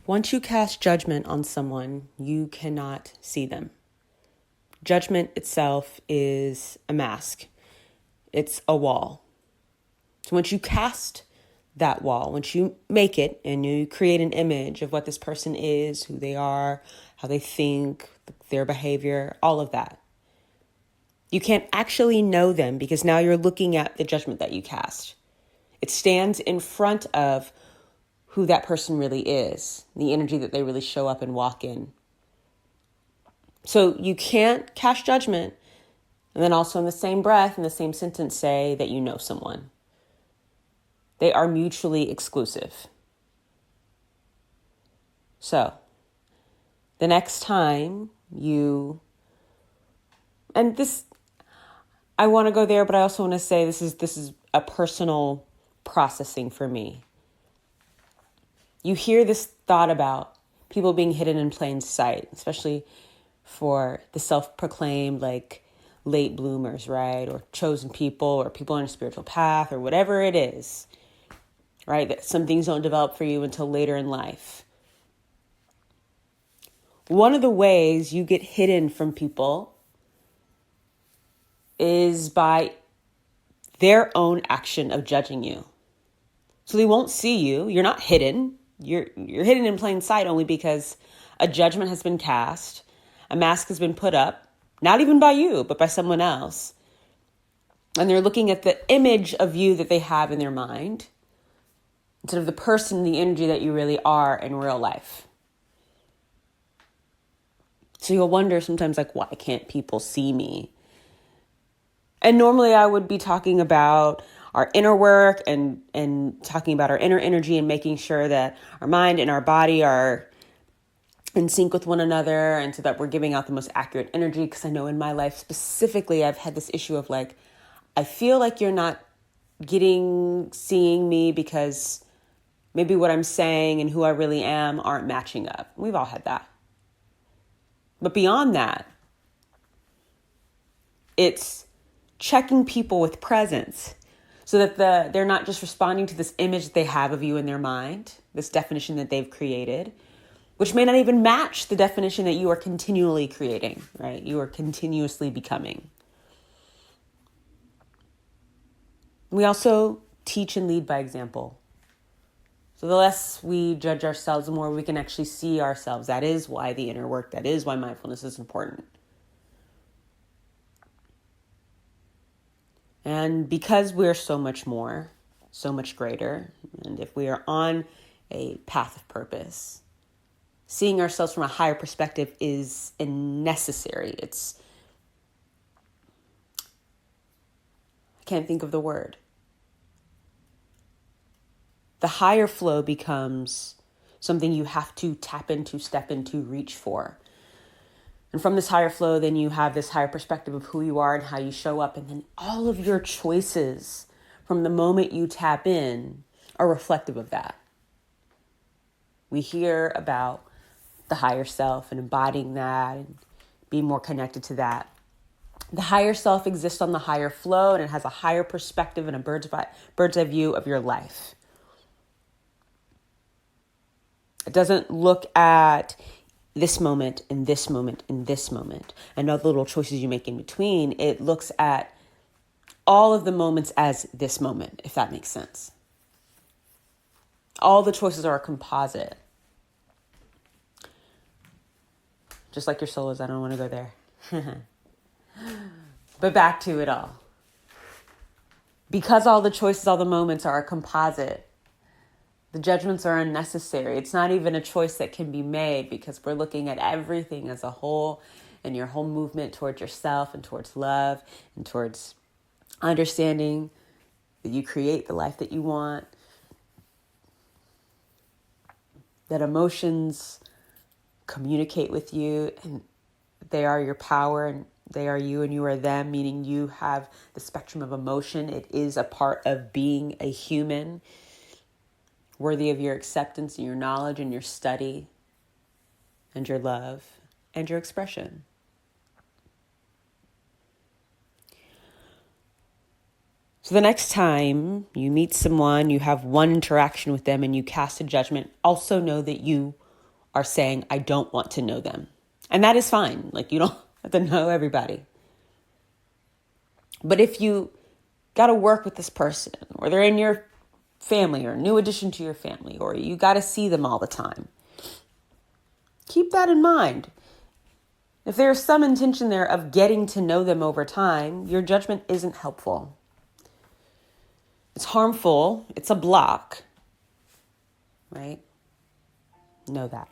Once you cast judgment on someone, you cannot see them. Judgment itself is a mask. It's a wall. So once you cast that wall, once you make it and you create an image of what this person is, who they are, how they think, their behavior, all of that, you can't actually know them because now you're looking at the judgment that you cast. It stands in front of who that person really is, the energy that they really show up and walk in. So you can't cast judgment and then also in the same breath, in the same sentence, say that you know someone. They are mutually exclusive. So the next time you, and this, I want to go there, but I also want to say this is a personal processing for me. You hear this thought about people being hidden in plain sight, especially for the self-proclaimed like late bloomers, right? Or chosen people or people on a spiritual path or whatever it is, right? That some things don't develop for you until later in life. One of the ways you get hidden from people is by their own action of judging you. So they won't see you. You're not hidden. You're hidden in plain sight only because a judgment has been cast. A mask has been put up, not even by you, but by someone else. And they're looking at the image of you that they have in their mind instead of the person, the energy that you really are in real life. So you'll wonder sometimes like, why can't people see me? And normally I would be talking about our inner work and talking about our inner energy and making sure that our mind and our body are in sync with one another and so that we're giving out the most accurate energy. Because I know in my life specifically, I've had this issue of like, I feel like you're not seeing me because maybe what I'm saying and who I really am aren't matching up. We've all had that. But beyond that, it's checking people with presence so that they're not just responding to this image that they have of you in their mind, this definition that they've created, which may not even match the definition that you are continually creating, right? You are continuously becoming. We also teach and lead by example. So the less we judge ourselves, the more we can actually see ourselves. That is why the inner work, that is why mindfulness is important. And because we're so much more, so much greater, and if we are on a path of purpose, seeing ourselves from a higher perspective is necessary. I can't think of the word. The higher flow becomes something you have to tap into, step into, reach for. And from this higher flow, then you have this higher perspective of who you are and how you show up. And then all of your choices from the moment you tap in are reflective of that. We hear about the higher self and embodying that and being more connected to that. The higher self exists on the higher flow and it has a higher perspective and a bird's eye view of your life. It doesn't look at this moment and this moment and this moment and all the little choices you make in between. It looks at all of the moments as this moment, if that makes sense. All the choices are a composite. Just like your soul is, I don't want to go there. But back to it all. Because all the choices, all the moments are a composite, the judgments are unnecessary. It's not even a choice that can be made because we're looking at everything as a whole and your whole movement towards yourself and towards love and towards understanding that you create the life that you want, that emotions communicate with you and they are your power and they are you and you are them, meaning you have the spectrum of emotion. It is a part of being a human, worthy of your acceptance and your knowledge and your study and your love and your expression. So the next time you meet someone, you have one interaction with them and you cast a judgment, also know that you are saying, I don't want to know them. And that is fine. Like, you don't have to know everybody. But if you got to work with this person, or they're in your family or a new addition to your family, or you got to see them all the time, keep that in mind. If there's some intention there of getting to know them over time, your judgment isn't helpful. It's harmful. It's a block, right? Know that.